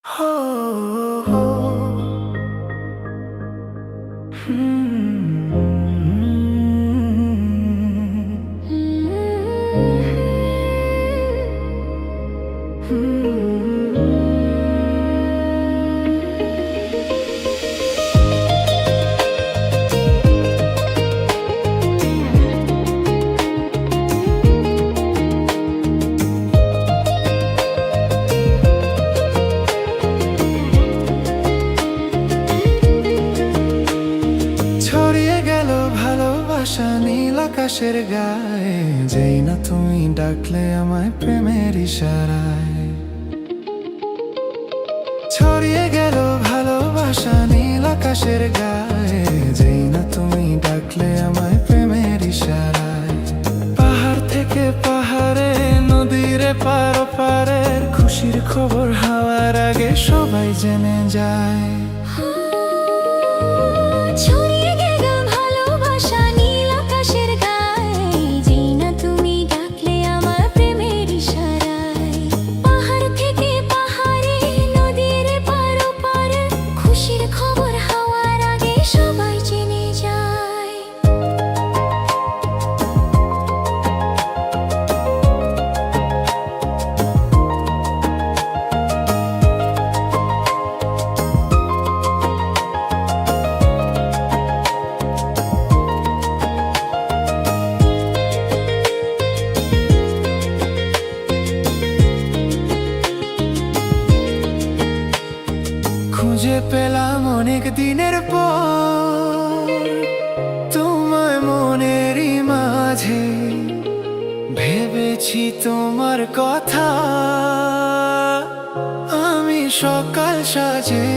हो हो ছড়িয়ে গেল ভালোবাসা নীল আকাশের গায়ে, যেই না তুমি ডাকলে আমায় প্রেমের ইশারায়। ছড়িয়ে গেল ভালোবাসা নীল আকাশের গায়ে, যেই না তুমি ডাকলে আমায় প্রেমের ইশারায়। পাহাড় থেকে পাহাড়ে, নদীর পার পারের খুশির খবর হাওয়ার আগে সবাই জেনে যায়। ছড়িয়ে গেল ভালোবাসা নীল আকাশের গায়ে, যেই না তুমি ডাকলে আমার প্রেমের ইশারায়। পাহাড় থেকে পাহাড়ে, নদীর পার পারে খুশির খবর হাওয়ার আগে সবাই জেনে যায়। খুঁজে পেলাম অনেক দিনের পর তোমায় মনেরই মাঝে, ভেবেছি তোমার কথা আমি সকাল সাজে।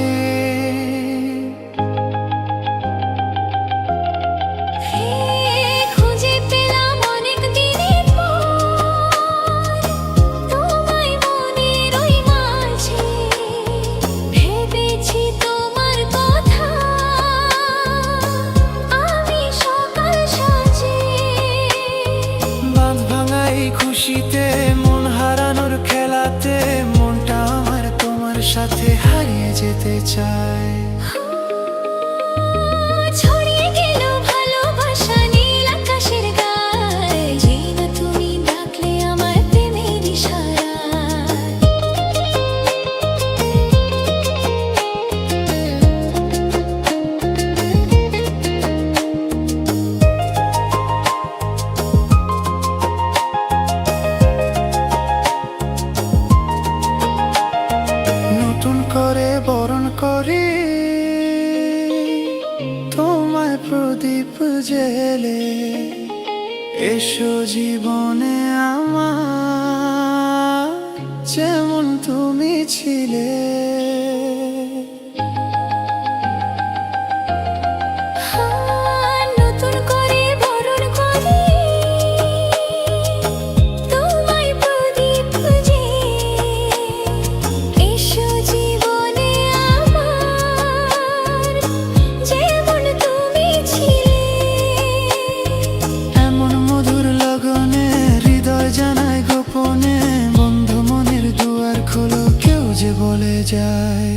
খুঁজে পেলাম অনেক দিনের পর তোমায় মনের ওই মাঝে, ভেবেছি তোমার কথা আমি সকাল সাজে। বাঁধ ভাঙা এই খুশিতে, মন হারানোর খেলাতে, মনটা আমার তোমার সাথে হারিয়ে যেতে চায়। ছড়িয়ে গেল ভালোবাসা নীল আকাশের গায়ে, যেই না তুমি ডাকলে আমার প্রেমের ইশারায়। নতুন করে বরণ করি তোমায় প্রদীপ জেলে, এসো জীবনে আমার যেমন তুমি ছিলে। নতুন করে বরণ করি তোমায় প্রদীপ জেলে, এসো জীবনে আমার যেমন তুমি ছিলে। এমন মধুর লগনে হৃদয় জানায় গোপনে, বন্ধু মনের দুয়ার খোলো, কেউ যে বলে যায়।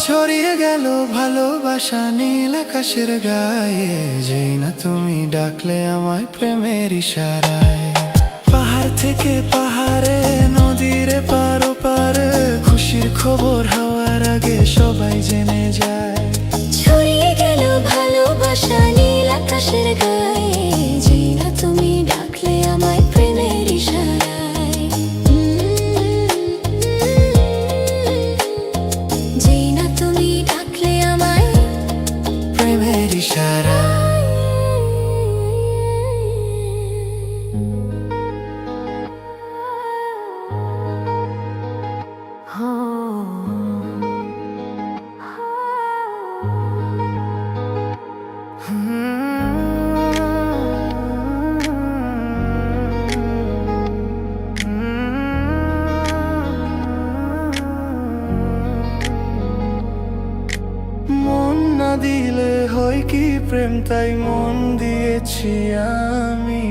ছড়িয়ে গেল ভালোবাসা নীল আকাশের গায়ে, যেই না তুমি ডাকলে আমায় প্রেমের ইশারায়। পাহাড় থেকে পাহাড়ে, নদীর পার পারে খুশির খবর হাওয়ার আগে সবাই জেনে যায়। ছড়িয়ে গেল ভালোবাসা নীল আকাশের গায়ে, যেই না তুমি ডাকলে আমায় প্রেমের ইশারায়। যেই না তুমি ডাকলে আমায় প্রেমের ইশারায়। মন না দিলে হয় কি প্রেম, তাই মন দিয়েছি আমি।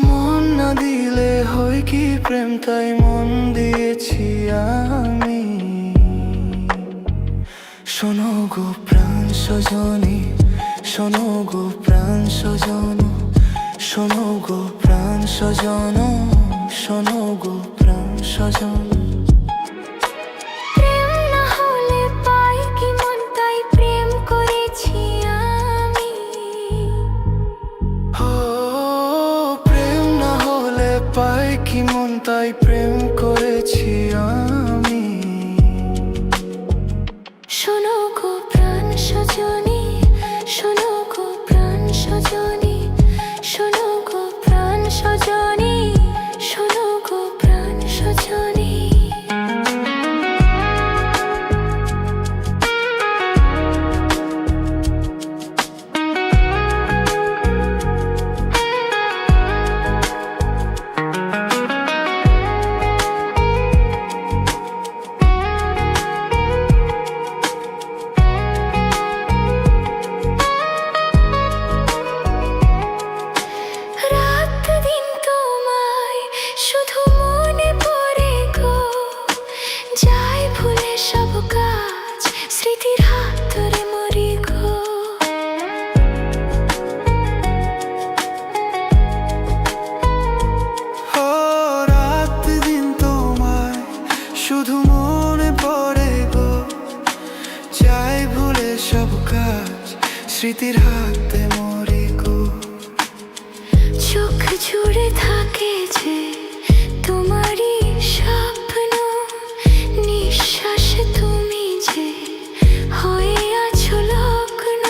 মন না দিলে হয় কি প্রেম তাই মন দিয়েছি আমি। শোনো গো প্রাণ সজনী, শোনো গো প্রাণ সজন, শোনো গো প্রাণ সজন, শোনো গো প্রাণ সজন। প্রেম না হলে পাই কি মন তাই প্রেম করেছি আমি। ও প্রেম না হলে পাই কি মন তাই প্রেম করেছি আমি। শোনো গো প্রাণ সজনী, শোনো গো প্রাণ সজনী, শোনো গো প্রাণ সজনী, শোনো গো প্রাণ সজনী। রাত দিন তোমায় শুধু মনে পড়ে গো, যাই ভুলে সব কাজ স্মৃতির হাত ধরে মরি গো। ও রাত দিন তোমায় শুধু মনে পড়ে গো, চাই ভুলে সব কাজ স্মৃতির হাতে মরি গো। চোখ জুড়ে থাকে যে তোমারই স্বপ্ন, নিঃশ্বাসে তুমি যে হয়ে আছো লগ্ন,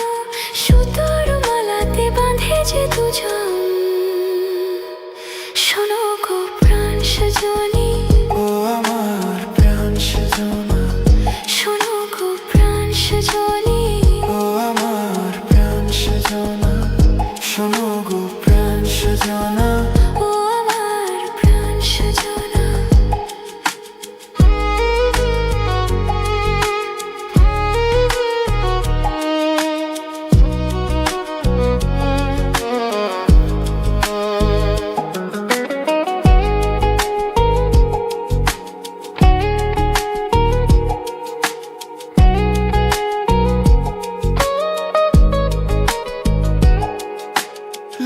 সুতোর মালাতে বাঁধে যে দুজন। শোনো গো প্রাণ সজনী, ও আমার প্রাণ সজনা, শোনো গো প্রাণ সজনী, ও আমার প্রাণ সজনা, শোনো গো প্রাণ সজনা। ও আমার প্রাণ সজনা।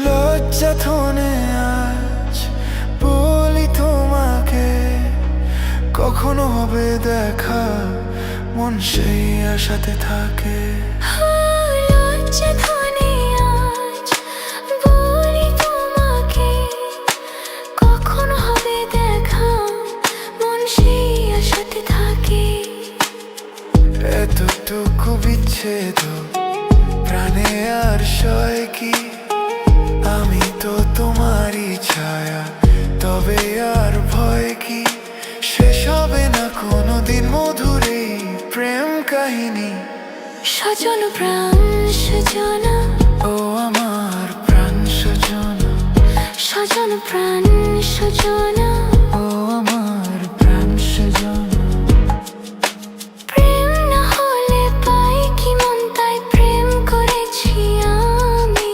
লজ্জা থনে আজ বলি তোমাকে, কখনো হবে দেখা মন সেই আশাতে থাকে। লজ্জা ধনে আজ বলি তোমাকে, কখন হবে দেখা মন সেই আশাতে থাকে। এতটুকু বিচ্ছেদ প্রাণে আর সয় কি, আমি তো তোমারই ছায়া, তবে আর ভয় কি, শেষ হবে না কোনোদিন মধুর এই প্রেম কাহিনী। সজন প্রাণ সজনা, ও আমার প্রাণ সজনা, সজন প্রাণ সজনা। ও আমার প্রাণ সজনা। প্রেম না হলে পাই কি মন তাই প্রেম করেছি আমি।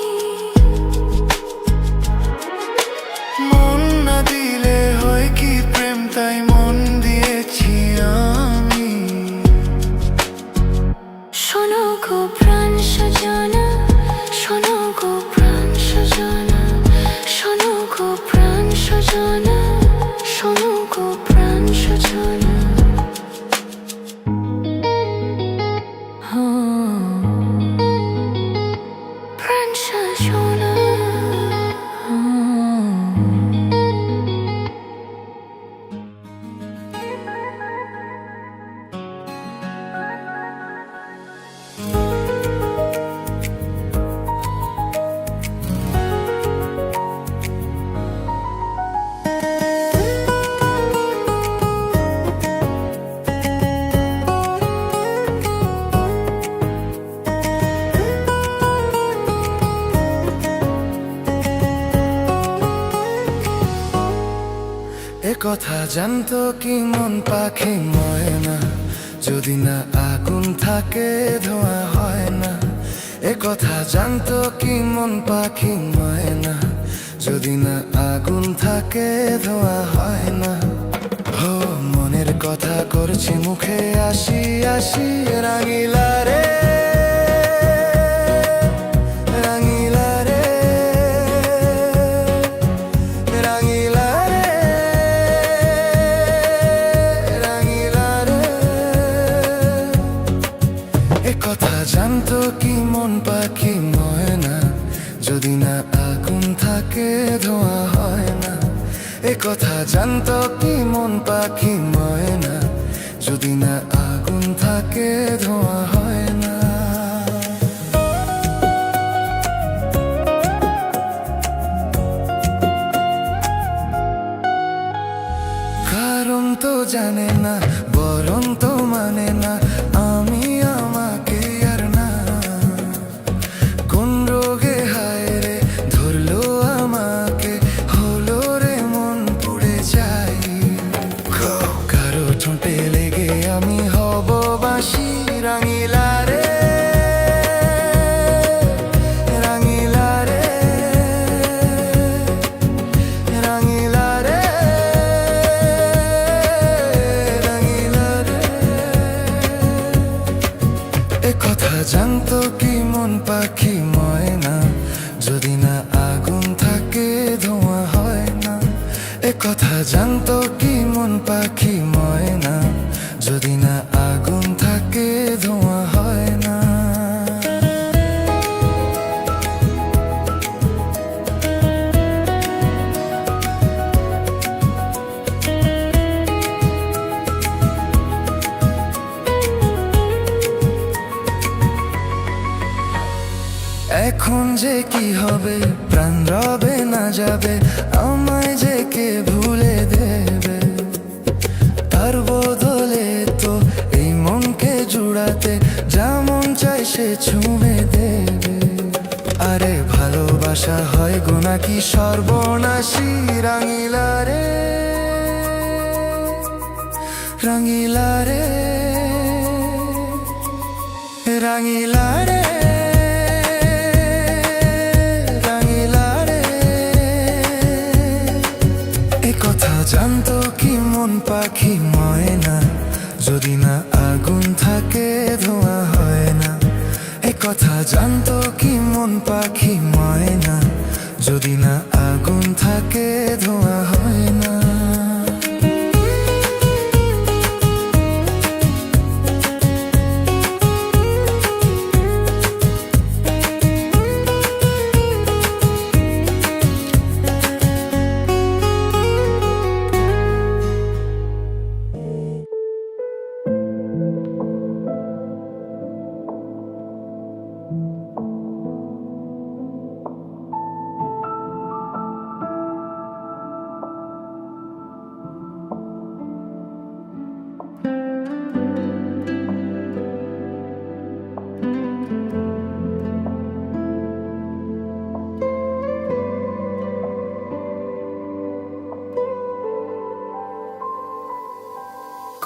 মন না দিলে হয় কি প্রেম তাই মন দিয়েছি আমি। শোনো গো প্রাণ সজনা, শোনো গো প্রাণ সজনা, শোনো গো প্রাণ সজনা, শোনো গো প্রাণ সজনা। প্রাণ সজনা। এ কথা জানতো কি মন পাখি ময়না, যদি না আগুন থাকে ধোঁয়া হয় না। এ কথা জানতো কি মন পাখি ময়না, যদি না আগুন থাকে ধোয়া হয় না। হো মনের কথা করছি মুখে, আসি আসি রাঙিলা রে, রাঙিলা রে, রাঙিলা রে, রাঙিলা রে। এ কথা জানতো কি মন পাখি ময়না, যদি না আগুন থাকে ধোঁয়া হয় না। এ কথা জানতো কি মন পাখি ময়না, যদি না আগুন থাকে ধোঁয়া হয় না। কারণ তো জানে না, বরং তো মানে না, আমি আমাকে আর না। কোন রোগে হায় রে ধরলো আমাকে, হলো রে মন পুড়ে যাই। কারো ঠোঁটে লেগে আমি হব বাসি, রাঙিলা রে, রাঙিলা রে, রাঙিলা রে, রাঙিলা রে। এ কথা জানতো কি মন পাখি ময়না, যদি না আগুন থাকে ধোঁয়া হয় না। এ কথা জানতো কি মন পাখি ময়না, যদি না আগুন থাকে ধোঁয়া হয় না। এখন যে কি হবে, প্রাণ রবে না যাবে, আমায় যে কে ভুলে দেবে। তার বদলে তো এই মনকে জুড়াতে যেমন চাই সে ছুঁয়ে দেবে। আরে ভালোবাসা হয় গো নাকি সর্বনাশী, রাঙিলা রে, রাঙিলা রে, রাঙিলা রে, রাঙিলা রে। এ কথা জানতো কি মন পাখি ময়না, যদি না আগুন থাকে ধোঁয়া হয় না। এ কথা জানতো কি মন পাখি ময়না, যদি না আগুন থাকে ধোঁয়া হয় না।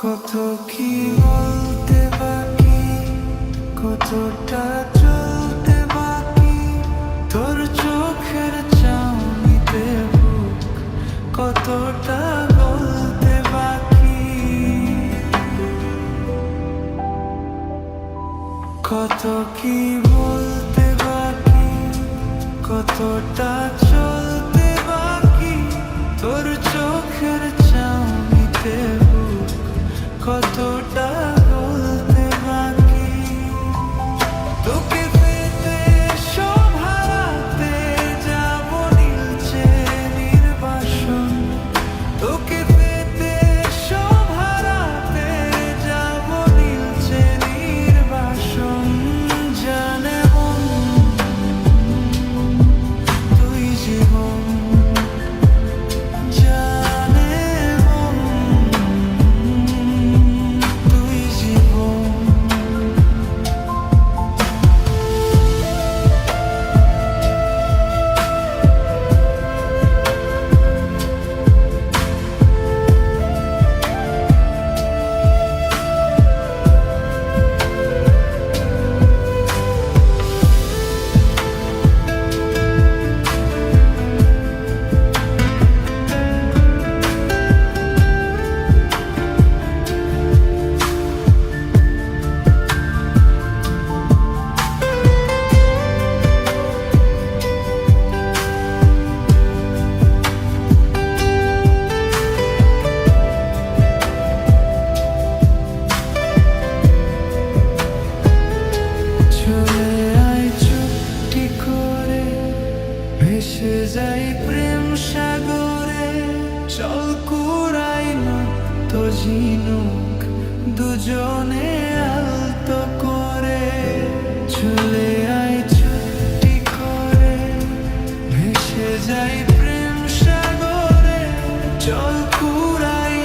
কত কি বলতে বাকি, কতটা চলতে বাকি, তোর চোখের চাউনিতে বুক কতটা বলতে বাকি। কত কি বলতে বাকি, কতটা চলতে বাকি, তোর চোখের চাউনিতে বুক কতটা বলতে বাকি। তোকে পেতে সব হারাতে যাব নীলচে নির্বাসন, তোকে পেতে সব হারাতে যাব নীলচে নির্বাসন। জানে মন তুই জীবন, তো ঝিনুক দুজনে আলতো করে চলে আয় চুপটি করে ভেসে যাই প্রেম সাগরে চল কুড়াই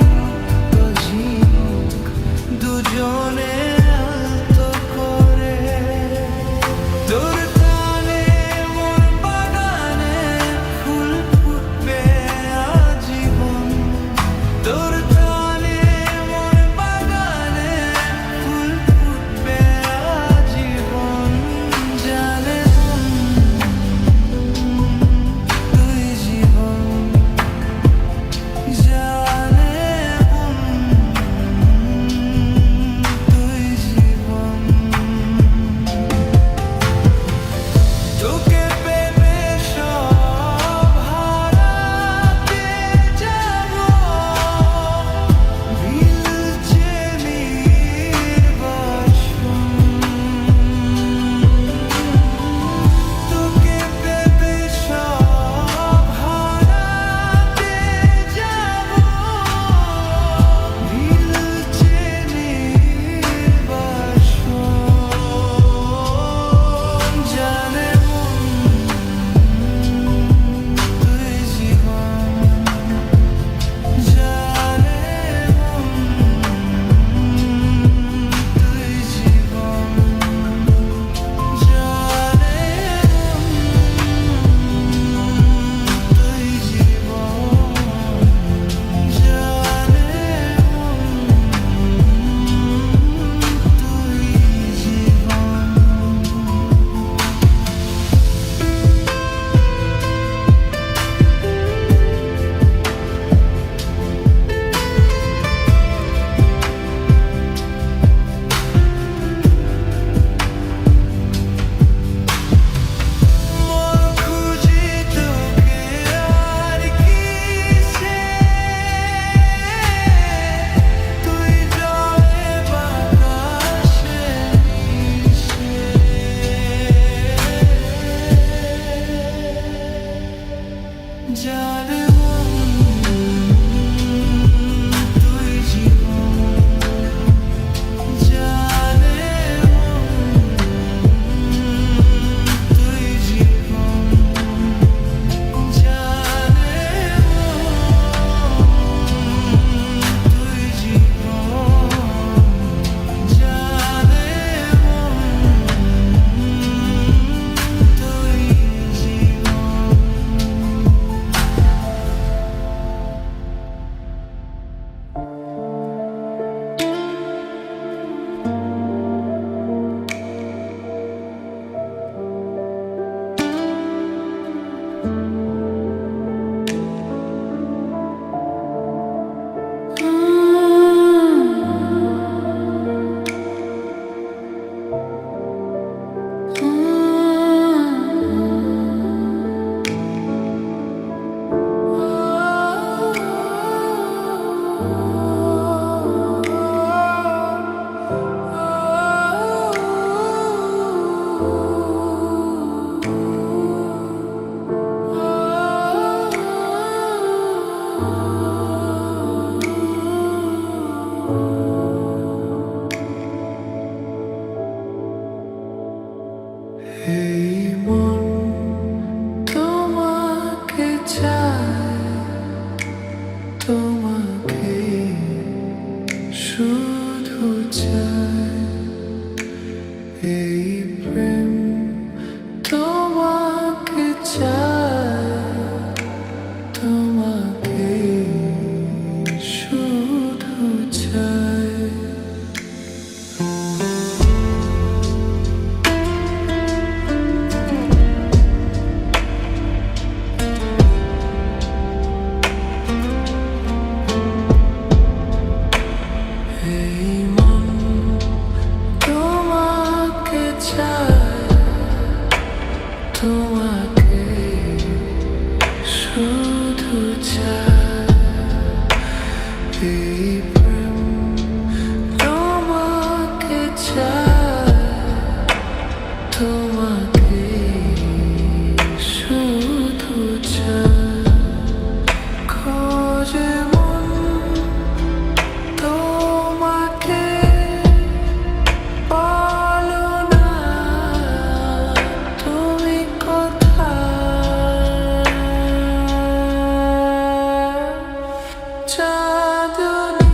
তো ঝিনুক দুজনে আলতো করে তোর তালে মোর বাগানে ফুল ফুটবে আজীবন তোর তালে মোর বাগানে ফুল ফুটবে আজীবন জানে তুই জীবন জানে তুই জীবন তোকে পেতে সব হারাতে যাব ভিলছে নির্বাসন তোকে পেতে সব হারাতে যাব ভিলছে নির্বাসন জানে তুই জীবন জানে তুই জীবন জানে তুই জীবন মন খুঁজি তোকে আর কিসে তুই জলে বাতাসে মিশে জানে তুই জীবন জানে তুই জীবন জানে তুই জীবন জানে তুই এই মন তোমাকে চায় তোমাকে শুধু চায় এই প্রেম তোমাকে চায় তোমাকে শুধু চায় এই মন তোমাকে চায় তোমাকে শুধু চায় এই প্রেম তোমাকে চায় তোমাকে শুধু চায় খোঁজে মন চাঁদনী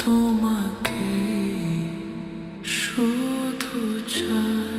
তোমাকে শুধু চাই।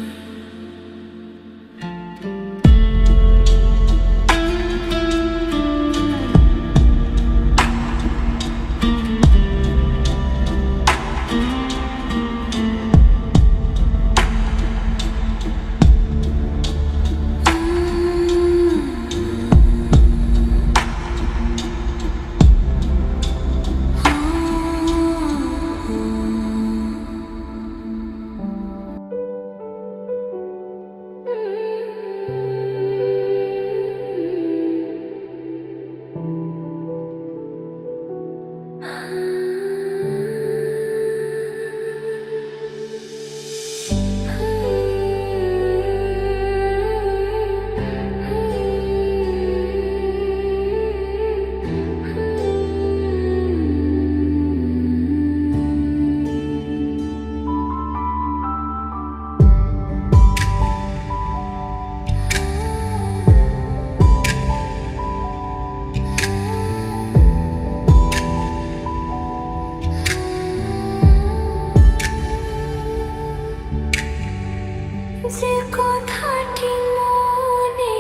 যে কথাটি মনে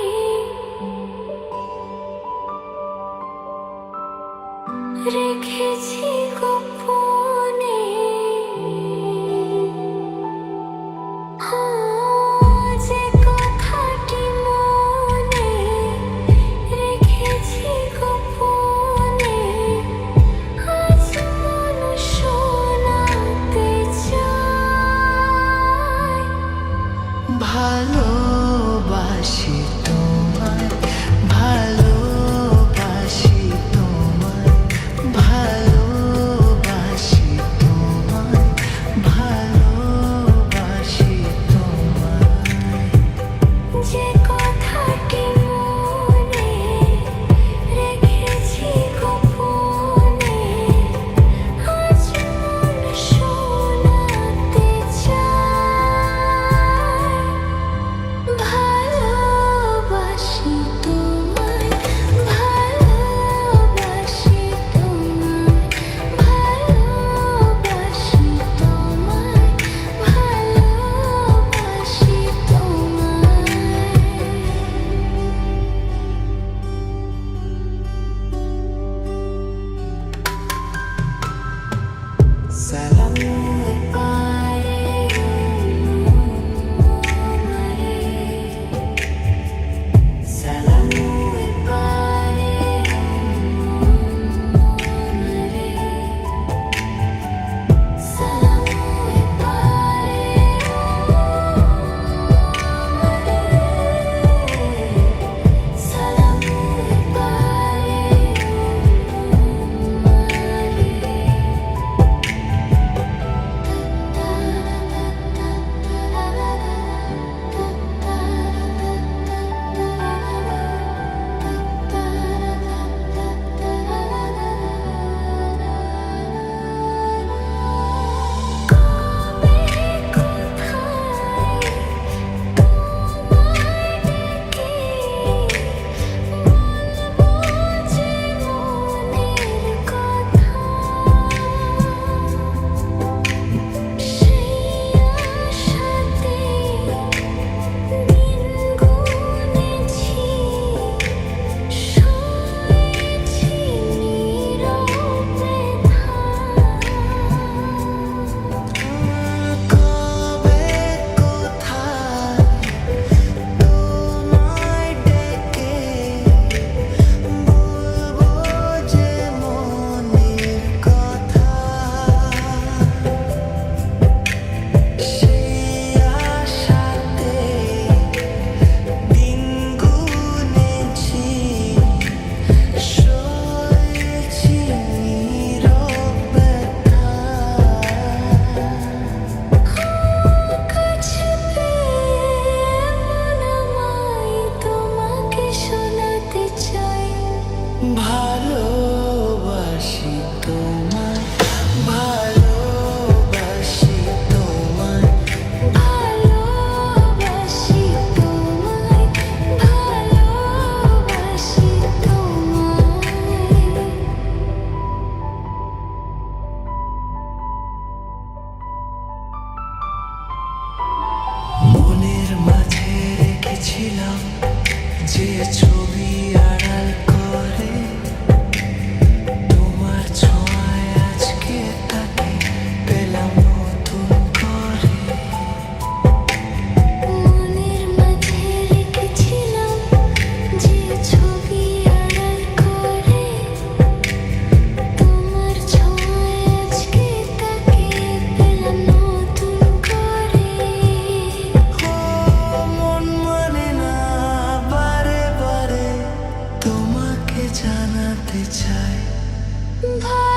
রেখেছি গোপনে, যে কথাটি মনে রেখেছি গোপনে, আজ মন শোনাতে চাই। ভালোবাসি তোমায়, ভালোবাসি তোমায়, ভালোবাসি থাকতে চাই।